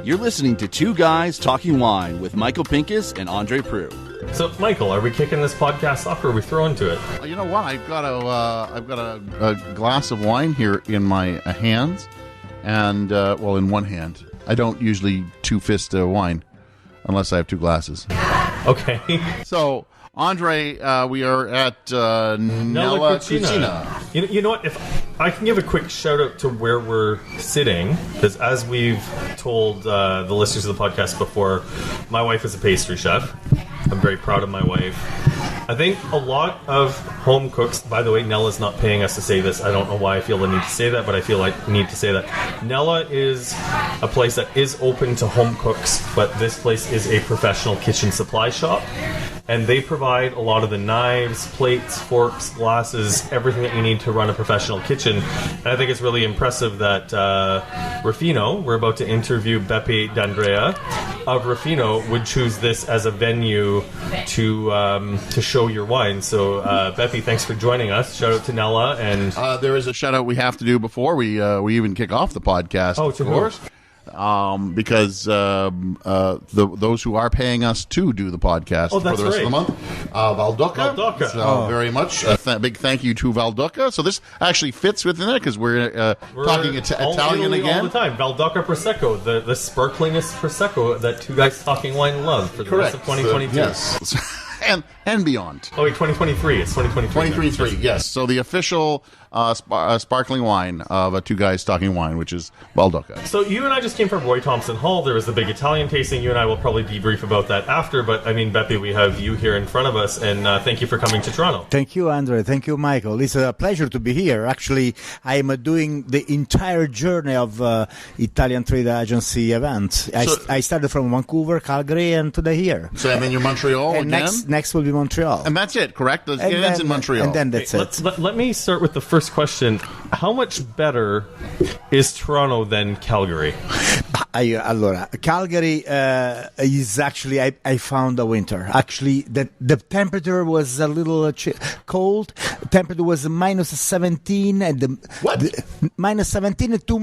You're listening to Two Guys Talking Wine with Michael Pincus and André Prue. So, Michael, are we kicking this podcast off, or are we throwing to it? You know what? I've got a glass of wine here in my hands, and in one hand. I don't usually two-fist wine unless I have two glasses. Okay. So, Andre, we are at Nella Cucina. You know what? If I can give a quick shout out to where we're sitting, because as we've told the listeners of the podcast before, my wife is a pastry chef. I'm very proud of my wife. I think a lot of home cooks, by the way, Nella's not paying us to say this. I don't know why I feel the need to say that, but I feel like I need to say that. Nella is a place that is open to home cooks, but this place is a professional kitchen supply shop. And they provide a lot of the knives, plates, forks, glasses, everything that you need to run a professional kitchen. And I think it's really impressive that Ruffino, we're about to interview Beppe d'Andrea of Ruffino, would choose this as a venue to show your wine. So, Beppe, thanks for joining us. Shout out to Nella. And there is a shout out we have to do before we even kick off the podcast. Oh, of course. Because those who are paying us to do the podcast for the rest of the month, Valduca. So very much big thank you to Valduca. So this actually fits within it because we're talking Italian again all the time. Valduca Prosecco, the sparklingest Prosecco that Two Guys Talking Wine love for the rest of 2022. Yes. And beyond. Oh, wait, 2023. It's 2023. 2023, yes. So the official sparkling wine of a Two Guys Talking Wine, which is Baldoca. So you and I just came from Roy Thompson Hall. There was the big Italian tasting. You and I will probably debrief about that after. But, I mean, Beppe, we have you here in front of us, and thank you for coming to Toronto. Thank you, André. Thank you, Michael. It's a pleasure to be here. Actually, I am doing the entire journey of Italian Trade Agency events. I started from Vancouver, Calgary, and today here. So, and then you're Montreal and again? Next will be Montreal. And that's it, correct? It ends in Montreal. And then that's it. Let me start with the first question. How much better is Toronto than Calgary? Allora, Calgary is actually, I found the winter. Actually, the temperature was a little cold. The temperature was minus 17. And minus 17 to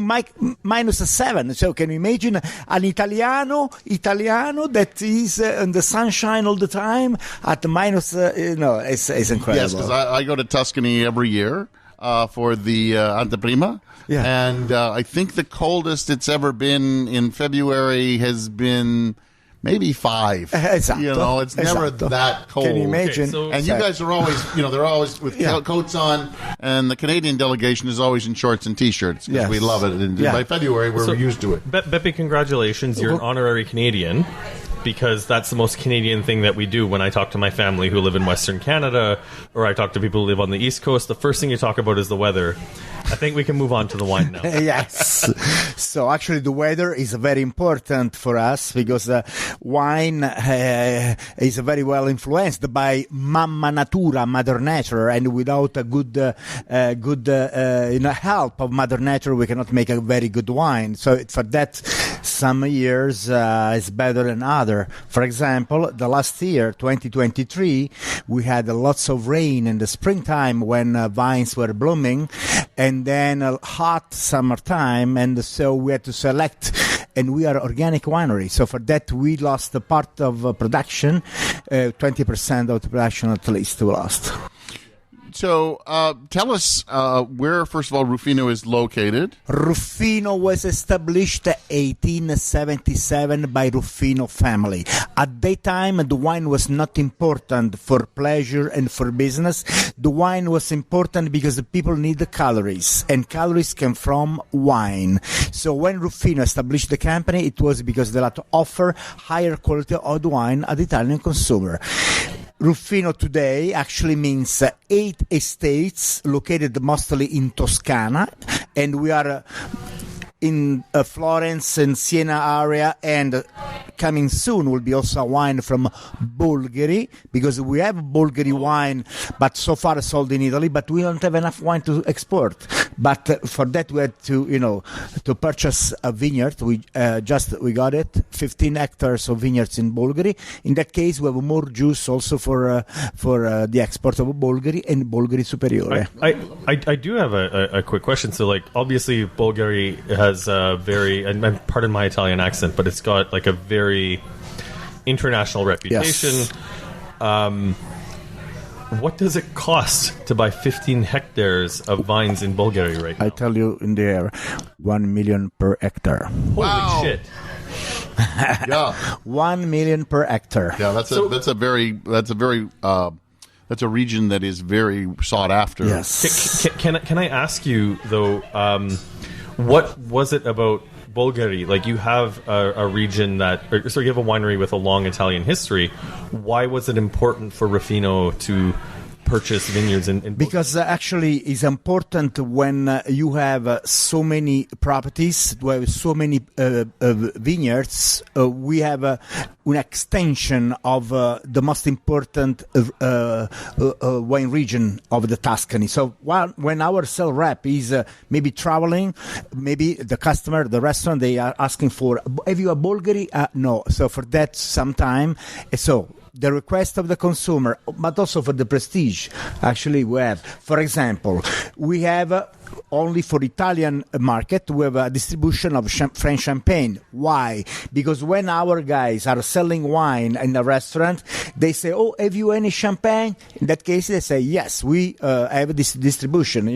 minus 7. So can you imagine an Italiano that is in the sunshine all the time at minus, it's incredible. Yes, because I go to Tuscany every year. For the Anteprima. Yeah. And I think the coldest it's ever been in February has been maybe 5. Esatto. It's never that cold. Can you imagine? Okay, and you guys are always, they're always with coats on, and the Canadian delegation is always in shorts and T-shirts because we love it. And by February, we're used to it. Beppe, congratulations. You're an honorary Canadian. Because that's the most Canadian thing that we do when I talk to my family who live in Western Canada or I talk to people who live on the East Coast. The first thing you talk about is the weather. I think we can move on to the wine now. Yes. So actually the weather is very important for us because wine is very well influenced by Mamma Natura, Mother Nature, and without a good help of Mother Nature, we cannot make a very good wine. So for that, some years is better than others. For example, the last year, 2023, we had lots of rain in the springtime when vines were blooming, and then a hot summertime, and so we had to select, and we are organic winery. So for that, we lost a part of production, 20% of the production at least we lost. So tell us where, first of all, Ruffino is located. Ruffino was established 1877 by Ruffino family. At that time, the wine was not important for pleasure and for business. The wine was important because the people need the calories, and calories came from wine. So when Ruffino established the company, it was because they had to offer higher quality of wine at the Italian consumer. Ruffino today actually means 8 estates located mostly in Toscana, and we are in Florence and Siena area, and coming soon will be also a wine from Bolgheri, because we have Bolgheri wine, but so far sold in Italy, but we don't have enough wine to export. But for that, we had to purchase a vineyard. We got it, 15 hectares of vineyards in Bolgheri. In that case, we have more juice also for the export of Bolgheri and Bolgheri Superiore. I do have a quick question. So, like, obviously, Bolgheri has a very, and pardon my Italian accent, but it's got like a very international reputation. Yes. What does it cost to buy 15 hectares of vines in Bolgheri right now? I tell you in the air, 1 million per hectare. Holy shit. Yeah. 1 million per hectare. Yeah, that's a region that is very sought after. Yes. Can I ask you though, what was it about Bolgheri? Like, you have a region you have a winery with a long Italian history. Why was it important for Ruffino to purchase vineyards in Bolgheri? Because actually it's important when you have so many properties, we have so many vineyards, we have an extension of the most important wine region of the Tuscany. So when our sales rep is maybe traveling, maybe the customer, the restaurant, they are asking for, have you a Bolgheri? No. So for that some time. So the request of the consumer, but also for the prestige. Actually, we have, for example, we have only for Italian market, we have a distribution of French champagne. Why? Because when our guys are selling wine in a restaurant, they say, "Oh, have you any champagne?" In that case, they say, "Yes, we have this distribution."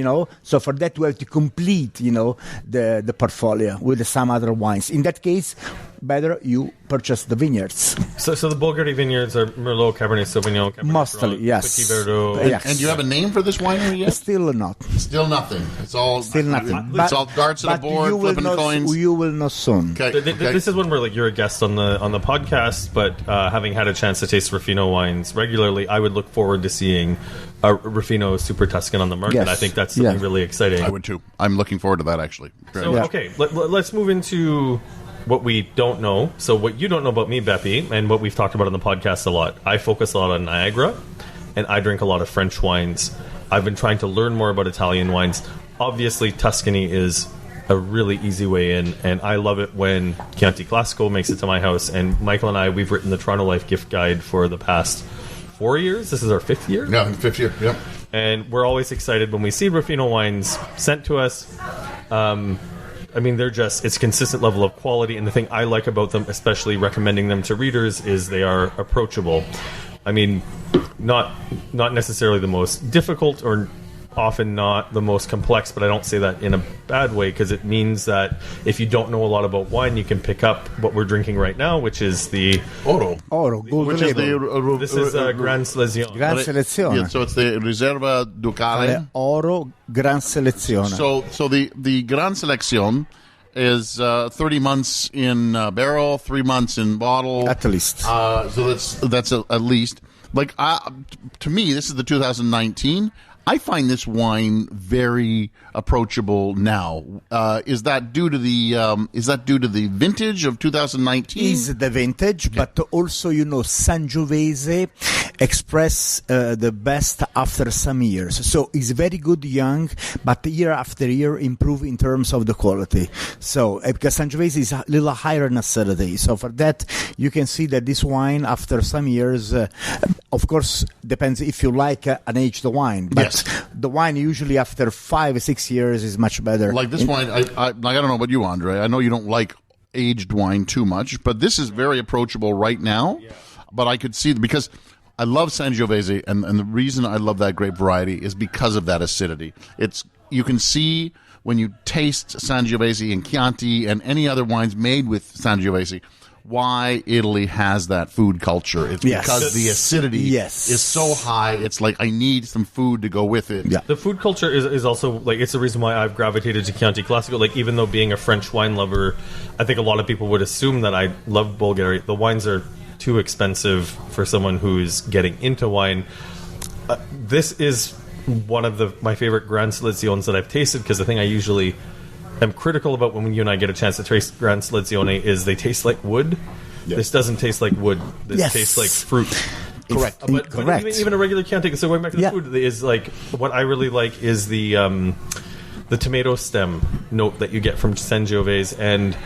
So for that, we have to complete, the portfolio with some other wines. In that case, better you purchase the vineyards. So the Bolgheri vineyards are Merlot, Cabernet Sauvignon, Cabernet mostly, Franc, yes. Petit Verdot. Yes. And do you have a name for this winery yet? Still not. Still nothing. It's all still nothing. It's all darts on the board, flipping coins. You will know soon. Okay. This is one where you're a guest on the podcast, but having had a chance to taste Ruffino wines regularly, I would look forward to seeing a Ruffino Super Tuscan on the market. Yes. I think that's something really exciting. I would too. I'm looking forward to that actually. Okay, let's move into what we don't know. So what you don't know about me, Beppe, and what we've talked about on the podcast a lot. I focus a lot on Niagara, and I drink a lot of French wines. I've been trying to learn more about Italian wines. Obviously, Tuscany is a really easy way in, and I love it when Chianti Classico makes it to my house. And Michael and I, we've written the Toronto Life gift guide for the past 4 years. This is our 5th year? Yeah, 5th year, yeah. And we're always excited when we see Ruffino wines sent to us. It's consistent level of quality, and the thing I like about them, especially recommending them to readers, is they are approachable. I mean, not necessarily the most difficult or often not the most complex, but I don't say that in a bad way, because it means that if you don't know a lot about wine, you can pick up what we're drinking right now, which is the Oro, which is this is Gran Selezione. Gran Selezione. Yeah, so it's the Riserva Ducale. Oro Gran Selezione. So the Gran Selezione is 30 months in barrel, 3 months in bottle. At least. So that's at least. Like, to me, this is the 2019. I find this wine very approachable now. Is that due to the vintage of 2019? Is the vintage, okay. But also Sangiovese express the best after some years. So it's very good young, but year after year improve in terms of the quality. So because Sangiovese is a little higher in acidity, so for that you can see that this wine after some years, of course, depends if you like an aged wine, but yes. The wine usually after 5 or 6 years is much better. Like this wine, I don't know about you, André. I know you don't like aged wine too much, but this is very approachable right now. Yeah. But I could see, because I love Sangiovese, and the reason I love that grape variety is because of that acidity. You can see when you taste Sangiovese and Chianti and any other wines made with Sangiovese, why Italy has that food culture. It's because the acidity is so high. It's like, I need some food to go with it. Yeah. The food culture is also, it's the reason why I've gravitated to Chianti Classico. Even though being a French wine lover, I think a lot of people would assume that I love Bolgheri. The wines are too expensive for someone who's getting into wine. This is one of my favorite Gran Seleziones that I've tasted, because the thing I usually am critical about when you and I get a chance to taste Gran Selezione is they taste like wood. Yep. This doesn't taste like wood. This tastes like fruit. Correct. But even a regular Chianti, so going back to the food, is what I really like is the the tomato stem note that you get from Sangiovese. And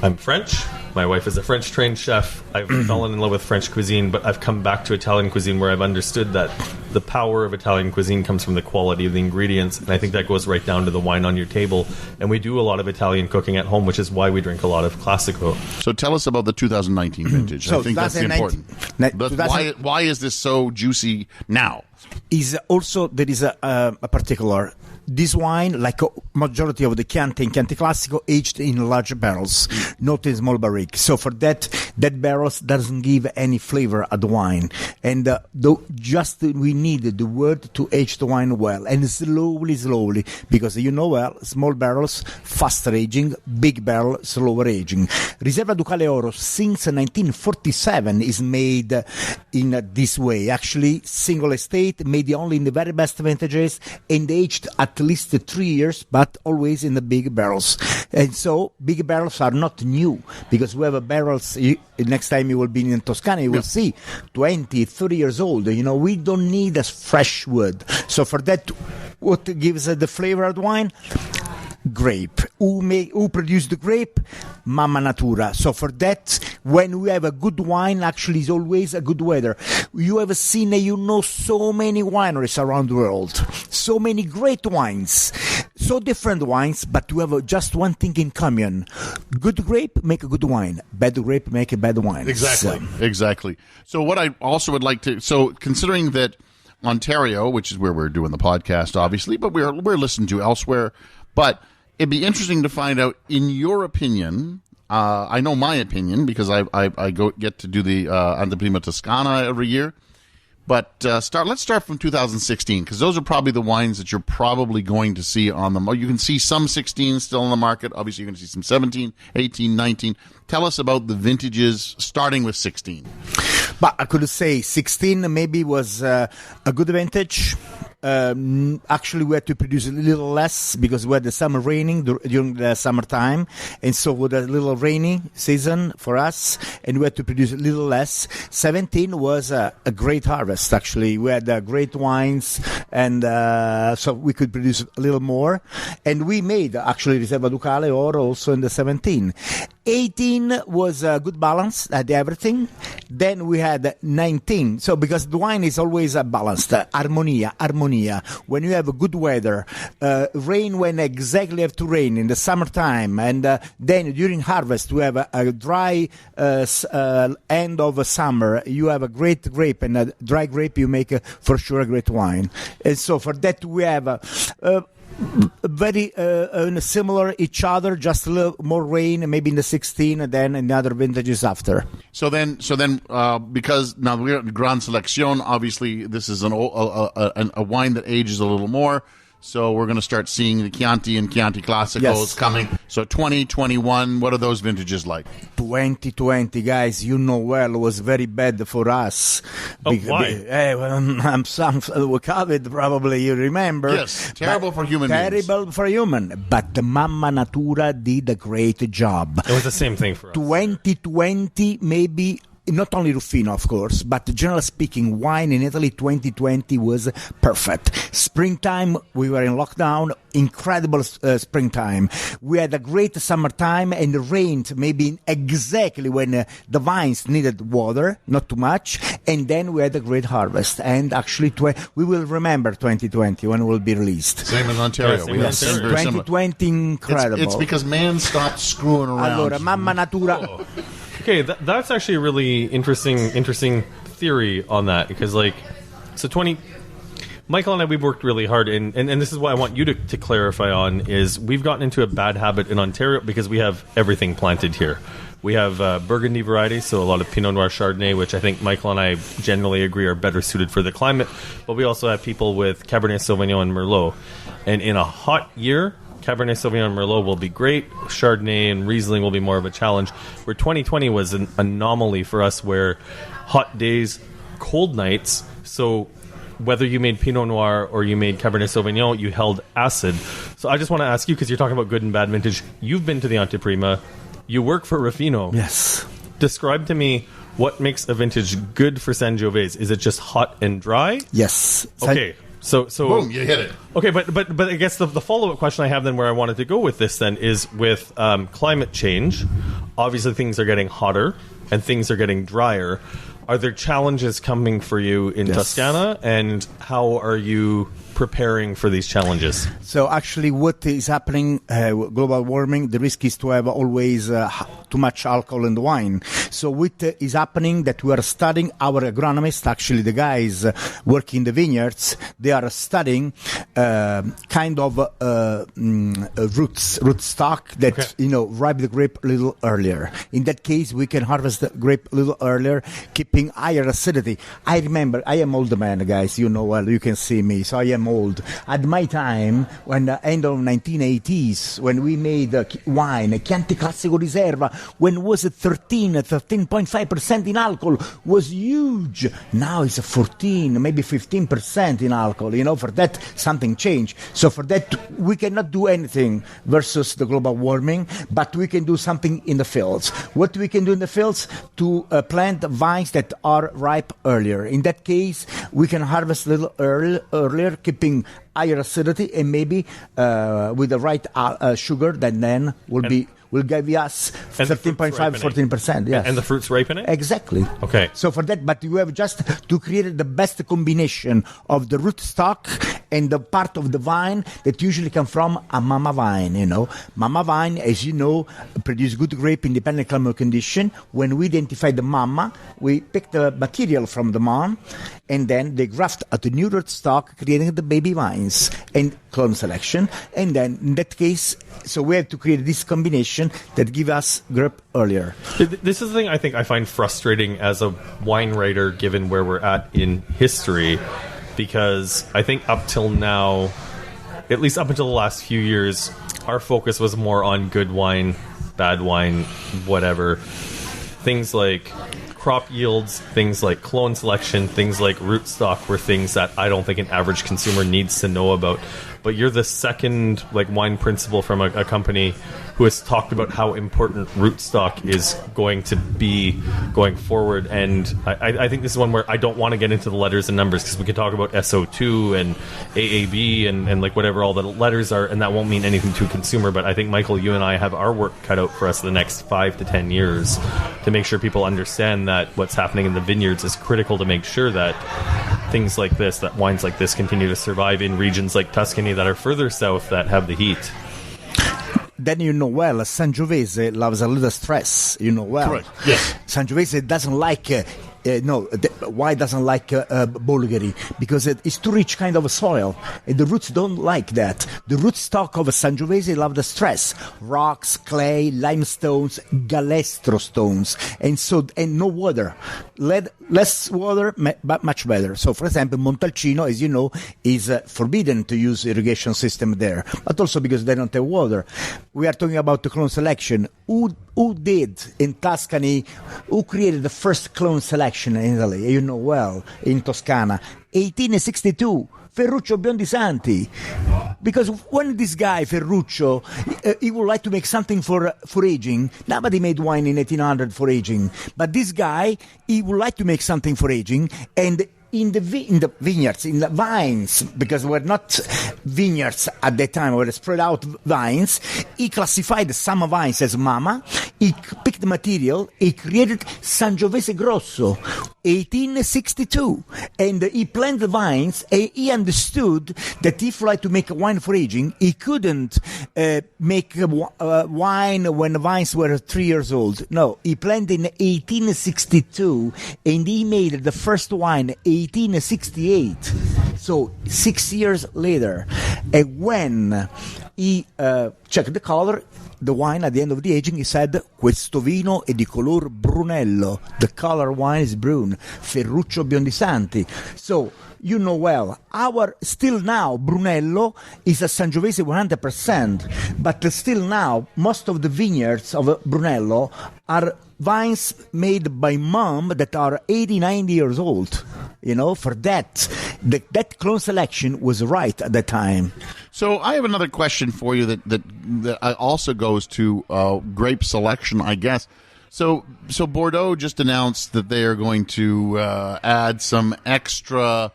I'm French. My wife is a French-trained chef. I've fallen in love with French cuisine, but I've come back to Italian cuisine where I've understood that the power of Italian cuisine comes from the quality of the ingredients, and I think that goes right down to the wine on your table. And we do a lot of Italian cooking at home, which is why we drink a lot of Classico. So tell us about the 2019 vintage. So I think that's important. Why is this so juicy now? Is also there is a particular. This wine, like a majority of the Chianti and Chianti Classico, aged in large barrels, not in small barriques. So for that barrels doesn't give any flavor at the wine. And we need the word to age the wine well, and slowly, because small barrels, faster aging, big barrel, slower aging. Riserva Ducale Oro since 1947 is made in this way. Actually, single estate, made only in the very best vintages, and aged at least 3 years, but always in the big barrels. And so big barrels are not new, because we have barrels. Next time you will be in Tuscany, you will see 20, 30 years old. We don't need a fresh wood. So for that, what gives the flavor of the wine? Grape. Who produced the grape? Mamma Natura. So for that, when we have a good wine, actually is always a good weather. You have seen, so many wineries around the world, so many great wines, so different wines, but you have just one thing in common: good grape make a good wine, bad grape make a bad wine. Exactly. So what I also would like to, considering that Ontario, which is where we're doing the podcast, obviously, but we're listened to elsewhere, but it'd be interesting to find out, in your opinion, I know my opinion because I get to do the Anteprima Toscana every year, but let's start from 2016, because those are probably the wines that you're probably going to see on them. You can see some 16 still in the market. Obviously, you're going to see some 17, 18, 19. Tell us about the vintages, starting with 16. But I could say 16 maybe was a good vintage. Actually, we had to produce a little less because we had the summer raining during the summertime, and so with a little rainy season for us, and we had to produce a little less. 17 was a great harvest. Actually, we had great wines, and so we could produce a little more, and we made actually Riserva Ducale Oro also in the 17. 18 was a good balance, had everything. Then we had 19. So because the wine is always balanced, armonia. When you have a good weather, rain when exactly have to rain in the summertime, and then during harvest we have a dry end of summer. You have a great grape, and a dry grape you make for sure a great wine. And so for that we have very similar each other, just a little more rain, maybe in the 16 than in the other vintages after. So then, because now we're at Gran Selection, obviously this is a wine that ages a little more. So we're going to start seeing the Chianti and Chianti Classicos coming. So 2021, what are those vintages like? 2020, guys, well, was very bad for us. Why? COVID, probably, you remember. Yes, terrible for human beings. Terrible for human. But the Mamma Natura did a great job. It was the same thing for us. 2020, maybe. Not only Ruffino, of course, but generally speaking, wine in Italy 2020 was perfect. Springtime, we were in lockdown, incredible springtime. We had a great summertime, and it rained maybe exactly when the vines needed water, not too much, and then we had a great harvest. And actually, we will remember 2020 when it will be released. Same in Ontario. Yes, 2020, incredible. It's because man stopped screwing around. Allora, Mamma Natura... Oh. Okay, that's actually a really interesting theory on that, because Michael and I, we've worked really hard, and this is what I want you to clarify on, is we've gotten into a bad habit in Ontario because we have everything planted here. We have Burgundy varieties, so a lot of Pinot Noir Chardonnay, which I think Michael and I generally agree are better suited for the climate, but we also have people with Cabernet Sauvignon and Merlot. And in a hot year, Cabernet Sauvignon and Merlot will be great. Chardonnay and Riesling will be more of a challenge. Where 2020 was an anomaly for us, where hot days, cold nights. So whether you made Pinot Noir or you made Cabernet Sauvignon, you held acid. So I just want to ask you, because you're talking about good and bad vintage. You've been to the Anteprima. You work for Ruffino. Yes. Describe to me what makes a vintage good for Sangiovese. Is it just hot and dry? Yes. Okay. So boom, you hit it. Okay, but I guess the follow-up question I have then, where I wanted to go with this then, is with climate change. Obviously, things are getting hotter and things are getting drier. Are there challenges coming for you in Toscana, and how are you preparing for these challenges? So actually what is happening, global warming, the risk is to have always too much alcohol in the wine. So what is happening that we are studying, our agronomists, actually the guys working in the vineyards, they are studying kind of root stock that, ripe the grape a little earlier. In that case, we can harvest the grape a little earlier, keeping higher acidity. I remember, I am old man, guys, well, you can see me, so I am old. At my time, when the end of 1980s, when we made wine, Chianti Classico Riserva, when it was 13.5% in alcohol, was huge. Now it's 14, maybe 15% in alcohol. For that, something changed. So for that, we cannot do anything versus the global warming, but we can do something in the fields. What we can do in the fields to plant vines that are ripe earlier. In that case, we can harvest a little earlier, keeping higher acidity, and maybe with the right sugar that then will give us 13.5, 14%. Yes. And the fruit's ripening? Exactly. Okay. So for that, but you have just to create the best combination of the root stock and the part of the vine that usually come from a mama vine, Mama vine, as you know, produce good grape in dependent climate condition. When we identify the mama, we pick the material from the mom, and then they graft at the new root stock, creating the baby vines and clone selection. And then in that case, so we have to create this combination that give us grape earlier. This is the thing I think I find frustrating as a wine writer, given where we're at in history, because I think up till now, at least up until the last few years, our focus was more on good wine, bad wine, whatever. Things like crop yields, things like clone selection, things like root stock were things that I don't think an average consumer needs to know about. But you're the second wine principal from a company who has talked about how important rootstock is going to be going forward. And I think this is one where I don't want to get into the letters and numbers, because we could talk about SO2 and AAB and whatever all the letters are, and that won't mean anything to a consumer. But I think, Michael, you and I have our work cut out for us the next 5 to 10 years to make sure people understand that what's happening in the vineyards is critical to make sure that things like this, that wines like this, continue to survive in regions like Tuscany that are further south that have the heat. Then well, Sangiovese loves a little stress, well. Correct. Yes. Sangiovese doesn't like... why doesn't like Bolgheri? Because it's too rich kind of a soil, and the roots don't like that. The root stock of Sangiovese love the stress: rocks, clay, limestones, galestro stones, and no water. Less water, but much better. So, for example, Montalcino, as you know, is forbidden to use irrigation system there, but also because they don't have water. We are talking about the clone selection. Who did in Tuscany? Who created the first clone selection in Italy? Well, in Toscana, 1862. Ferruccio Biondisanti. Because when this guy, Ferruccio, he would like to make something for aging. Nobody made wine in 1800 for aging. But this guy, he would like to make something for aging, and in the vineyards, in the vines, because we're not vineyards at that time, we were spread out vines. He classified some vines as mama. He picked the material. He created Sangiovese Grosso, 1862, and he planted the vines. And he understood that if you like to make a wine for aging, he couldn't make wine when the vines were 3 years old. No, he planted in 1862, and he made the first wine 1868, so 6 years later. And when he checked the color, the wine at the end of the aging, he said, "Questo vino è di color brunello." The color wine is brune. Ferruccio Biondisanti. So, well, still now, Brunello is a Sangiovese 100%, but still now, most of the vineyards of Brunello are vines made by mom that are 80, 90 years old. For that, that clone selection was right at the time. So I have another question for you that also goes to grape selection, I guess. So Bordeaux just announced that they are going to add some extra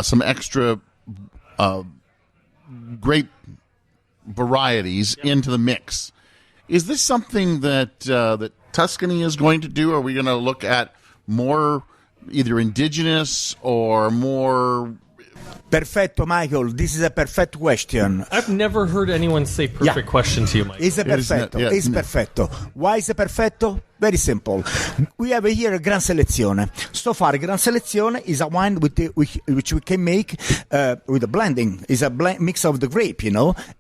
some extra grape varieties into the mix. Is this something that that Tuscany is going to do? Are we going to look at more either indigenous or more? Perfetto, Michael. This is a perfect question. I've never heard anyone say perfect question to you, Michael. It's a perfetto. It's perfetto. Why is it perfetto? Very simple. We have here a Gran Selezione. So far, Gran Selezione is a wine which we can make with a blending. It's a mix of the grape,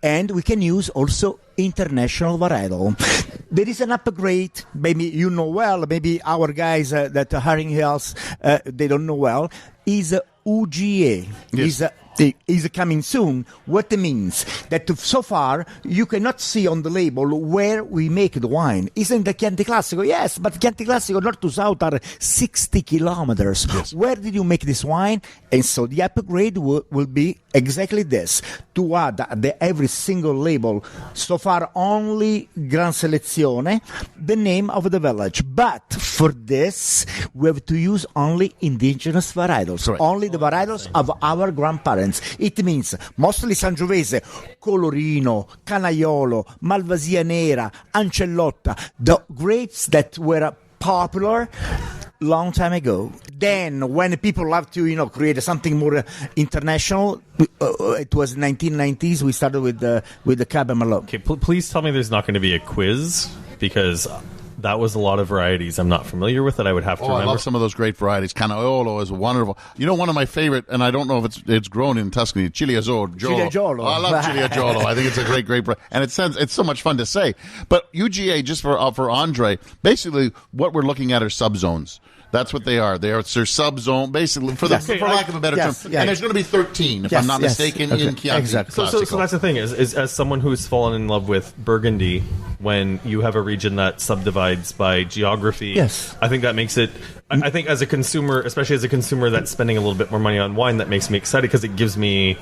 and we can use also international varietal. There is an upgrade, maybe you know well, maybe our guys that are hiring Hills, they don't know well, is UGA. Yes. Is coming soon. What it means that so far you cannot see on the label where we make the wine. Isn't the Chianti Classico? Yes, but Chianti Classico north to south are 60 kilometers. Yes. Where did you make this wine? And so the upgrade will be exactly this: to add every single label. So far only Gran Selezione, the name of the village. But for this we have to use only indigenous varietals, right. Only the varietals of our grandparents. It means mostly Sangiovese, Colorino, Canaiolo, Malvasia Nera, Ancellotta, the grapes that were popular long time ago. Then when people love to create something more international, it was 1990s, we started with the Cabernet Merlot. Okay, please tell me there's not going to be a quiz, because that was a lot of varieties I'm not familiar with that I would have to remember. I love some of those great varieties. Canaiolo is wonderful. One of my favorite, and I don't know if it's grown in Tuscany, Ciliegiolo. I love Ciliegiolo. I think it's a great and it's so much fun to say. But UGA, just for André, basically what we're looking at are subzones. That's what they are. They're subzone, basically, for lack of a better term. And there's going to be 13, if I'm not mistaken, in Chianti. Exactly. So that's the thing, is as someone who's fallen in love with Burgundy, when you have a region that subdivides by geography, I think that makes it, I think as a consumer, especially as a consumer that's spending a little bit more money on wine, that makes me excited because it gives me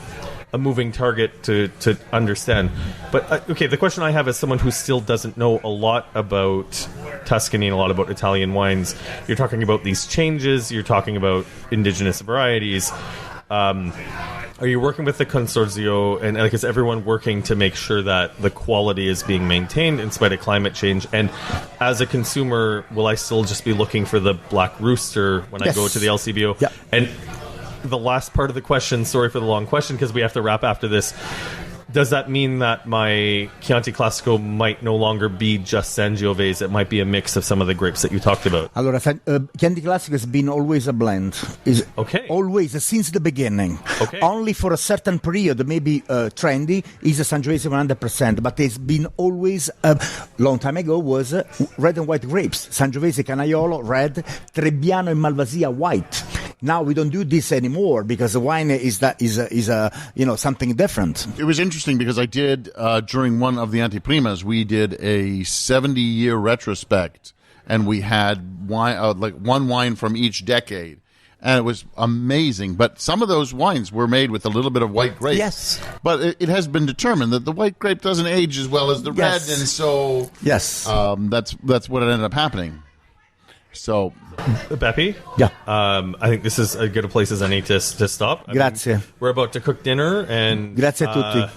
a moving target to understand. But the question I have as someone who still doesn't know a lot about Tuscany and a lot about Italian wines, you're talking about these changes, you're talking about indigenous varieties. Are you working with the Consorzio, and is everyone working to make sure that the quality is being maintained in spite of climate change? And as a consumer, will I still just be looking for the Black Rooster when I go to the LCBO? Yeah. And the last part of the question, sorry for the long question, because we have to wrap after this. Does that mean that my Chianti Classico might no longer be just Sangiovese? It might be a mix of some of the grapes that you talked about. Allora, Chianti Classico has been always a blend. Always, since the beginning. Okay. Only for a certain period, maybe trendy, is a Sangiovese 100%. But it's been always, long time ago, was red and white grapes. Sangiovese, Canaiolo, red. Trebbiano and Malvasia, white. Now we don't do this anymore because the wine is something different. It was interesting because I did during one of the Anteprimas, we did a 70-year retrospect, and we had wine one wine from each decade, and it was amazing. But some of those wines were made with a little bit of white grape. Yes, but it has been determined that the white grape doesn't age as well as the red, and so that's what ended up happening. So, Beppe, I think this is as good a place as any to stop. Grazie. We're about to cook dinner, and grazie a tutti.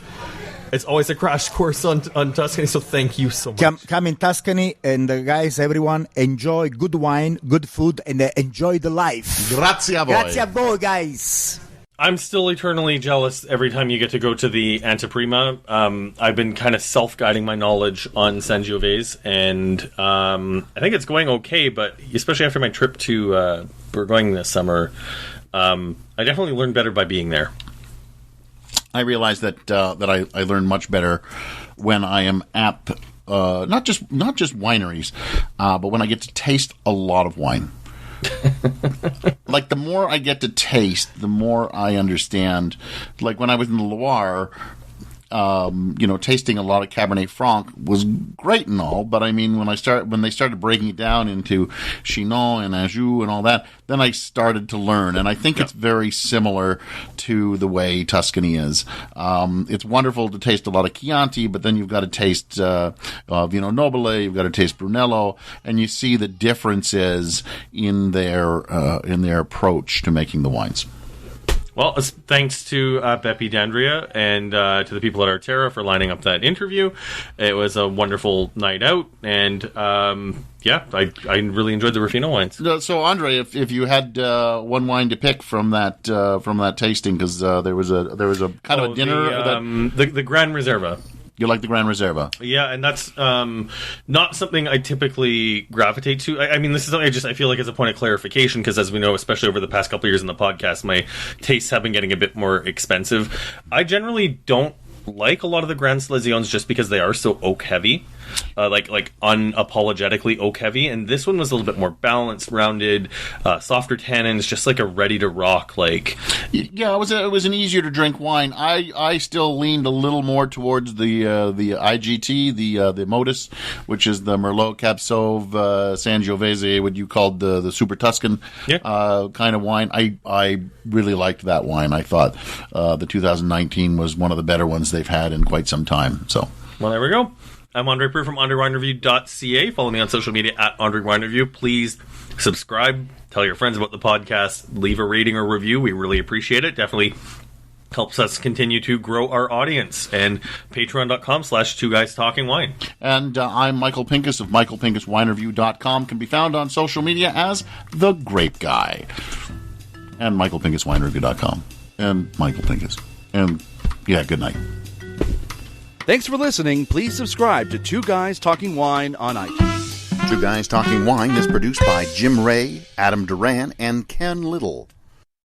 It's always a crash course on Tuscany, so thank you so much. Come in Tuscany, and guys, everyone, enjoy good wine, good food, and enjoy the life. Grazie a voi. Grazie a voi, guys. I'm still eternally jealous every time you get to go to the Anteprima. I've been kind of self-guiding my knowledge on Sangiovese, and I think it's going okay, but especially after my trip to Bourgogne this summer, I definitely learned better by being there. I realize that I learn much better when I am at not just wineries, but when I get to taste a lot of wine. Like, the more I get to taste, the more I understand. Like, when I was in the Loire, tasting a lot of Cabernet Franc was great and all, but I mean, when they started breaking it down into Chinon and Anjou and all that, then I started to learn, and I think it's very similar to the way Tuscany is. It's wonderful to taste a lot of Chianti, but then you've got to taste Vino Nobile, you've got to taste Brunello, and you see the differences in their approach to making the wines. Well, thanks to Beppe D'Andrea and to the people at Arterra for lining up that interview. It was a wonderful night out, and I really enjoyed the Ruffino wines. So, Andre, if you had one wine to pick from that tasting, because there was a kind of a dinner, the Gran Reserva. You like the Gran Reserva? Yeah, and that's not something I typically gravitate to. I mean, this is something I feel like as a point of clarification, because as we know, especially over the past couple of years in the podcast, my tastes have been getting a bit more expensive. I generally don't like a lot of the Grand Selezions just because they are so oak heavy. Like unapologetically oak heavy, and this one was a little bit more balanced, rounded, softer tannins, just like a ready to rock. Like, yeah, it was an easier to drink wine. I still leaned a little more towards the IGT, the Modus, which is the Merlot Cab Sauv Sangiovese, what you called the Super Tuscan kind of wine. I really liked that wine. I thought the 2019 was one of the better ones they've had in quite some time. So, well, there we go. I'm André Prue from AndreWineReview.ca. Follow me on social media at André Wine Review. Please subscribe. Tell your friends about the podcast. Leave a rating or review. We really appreciate it. Definitely helps us continue to grow our audience. And patreon.com/2guystalkingwine. And I'm Michael Pincus of MichaelPincusWineReview.com. Can be found on social media as The Grape Guy. And MichaelPincusWineReview.com. And Michael Pincus. And, yeah, good night. Thanks for listening. Please subscribe to Two Guys Talking Wine on iTunes. Two Guys Talking Wine is produced by Jim Ray, Adam Duran, and Ken Little.